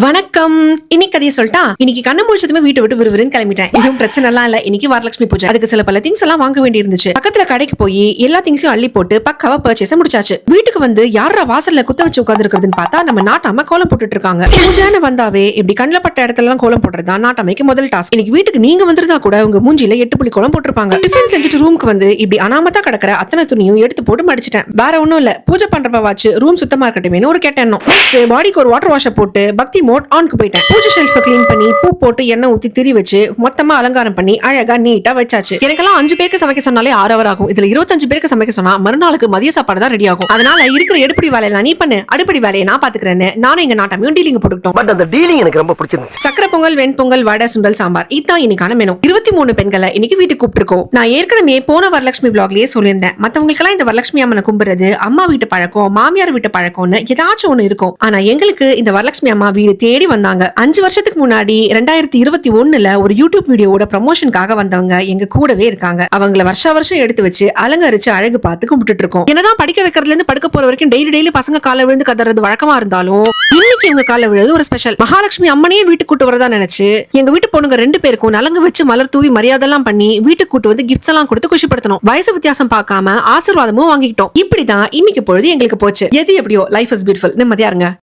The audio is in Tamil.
வணக்கம். இன்னைக்கு கதையை சொல்லிட்டா, இன்னைக்கு கண்ணு முழிச்சதுமே வீட்டை விட்டு விறுவிறுன்னு கிளம்பிட்டேன். எதுவும் பிரச்சனை எல்லாம் இல்ல. இன்னைக்கு வரலட்சுமி பூஜை. அதுக்கு சில பல திங்ஸ் எல்லாம் வாங்க வேண்டி இருந்துச்சு. பக்கத்துல கடைக்கு போய் எல்லா திங்ஸையும் அள்ளி போட்டு பக்காவா பர்ச்சேஸ் முடிச்சாச்சு. வீட்டுக்கு வந்து யாரா வாசல்ல குத்த வச்சு உட்கார்ந்து இருக்கிறதுன்னு பார்த்தா நம்ம நாட்டாம கோலம் போட்டுட்டு இருக்காங்க. பூஜைன்னு வந்தாவே இப்படி கண்ணில் பட்ட இடத்துல எல்லாம் கோலம் போடுறதா நாட்டாமைக்கு முதல் டாஸ்க். இன்னைக்கு வீட்டுக்கு நீங்க வந்திருந்தா கூட உங்க மூஞ்சில 8 புள்ளி கோலம் போட்டிருப்பாங்க. டிஃபன் செஞ்சுட்டு ரூமுக்கு வந்து இப்படி அனாமத்தா கிடக்கிற அத்தனை துணியும் எடுத்து போட்டு மடிச்சிட்டேன். வேற ஒண்ணும் இல்ல, பூஜை பண்றப்ப வாச்சு ரூம் சுத்தமா இருக்கட்டுமே ஒரு கேட்ட எண்ணம். நெக்ஸ்ட் பாடிக்கு ஒரு வாட்டர் வாஷ் போட்டு பக்தி மோட் ஆன்க்கு போயிட்டேன். பூஜை ஷெல்ஃபை க்ளீன் பண்ணி பூ போட்டு எண்ணெய் ஊத்தி திரி வச்சு மொத்தமா அலங்காரம் பண்ணி அழகா நீட்டா வச்சாச்சு. எனக்கெல்லாம் 5 பேருக்கு சமைக்க சொன்னாலே 6 hour ஆகும். இதுல 25 பேருக்கு சமைக்க சொன்னா மறுநாளுக்கு மதிய சாப்பாடு தான் ரெடி ஆகும். அதனால இருக்கிற எடுப்படி வேலையை நீ பண்ணு, அடுப்படி வேலையை நான் பாத்துக்கிறேன்னு நானும் எங்க நாட்டாமையும் டீலிங் போட்டுக்கிட்டோம். பட் அந்த டீலிங் எனக்கு ரொம்ப பிடிச்சிருந்துச்சு. சக்கரை பொங்கல், வெண்பொங்கல், வடை, சுண்டல், சாம்பார் இதான் இன்னைக்கான மெனு. 23 பெண்களை இன்னைக்கு வீட்டுக்கு கூப்பிட்டுருக்கோம். நான் ஏற்கனவே போன வரலட்சுமி பிளாக்லயே சொல்லியிருந்தேன், மத்தவங்களுக்கெல்லாம் இந்த வரலட்சுமி அம்மனை கும்பிடுறது அம்மா வீட்டு பழக்கம், மாமியார் வீட்டு பழக்கம்னு ஏதாச்சும் ஒண்ணு இருக்கும். ஆனா எங்களுக்கு இந்த வரலட்சுமி அம்மா வீடு தேடி வந்தாங்க. 5 வருஷத்துக்கு முன்னாடி 2021ல ஒரு யூடியூப் வீடியோட ப்ரமோஷனுக்காக வந்தவங்க எங்க கூடவே இருக்காங்க. அவங்கள வருஷம் எடுத்து வச்சு அலங்கரிச்சு அழகு பார்த்து கும்பிட்டு இருக்கோம். என்னதான் படிக்க வைக்கிறதுல இருந்து படுக்க போற வரைக்கும் டெய்லி பசங்க கால விழுந்து கதறது வழக்கமா இருந்தாலும் இன்னைக்கு இவங்க கால விழுது ஒரு ஸ்பெஷல். மகாலட்சுமி அம்மனையே வீட்டுக்கு கூட்டு வரதா நினைச்சு எங்க வீட்டு பொண்ணுங்க 2 பேருக்கும் நலங்கு வச்சு மலர் தூவி மரியாதை எல்லாம் பண்ணி வீட்டுக்கு கூட்டு வந்து கிஃப்ட்ஸ் எல்லாம் கொடுத்து குஷிப்படுத்தணும். வயசு வித்தியாசம் பார்க்காம ஆசீர்வாதமும் வாங்கிட்டோம். இப்படிதான் இன்னைக்கு பொழுது எங்களுக்கு போச்சு. எது எப்படியோ லைஃப் இஸ் பியூட்டிஃபுல். நிம்மதியா இருங்க.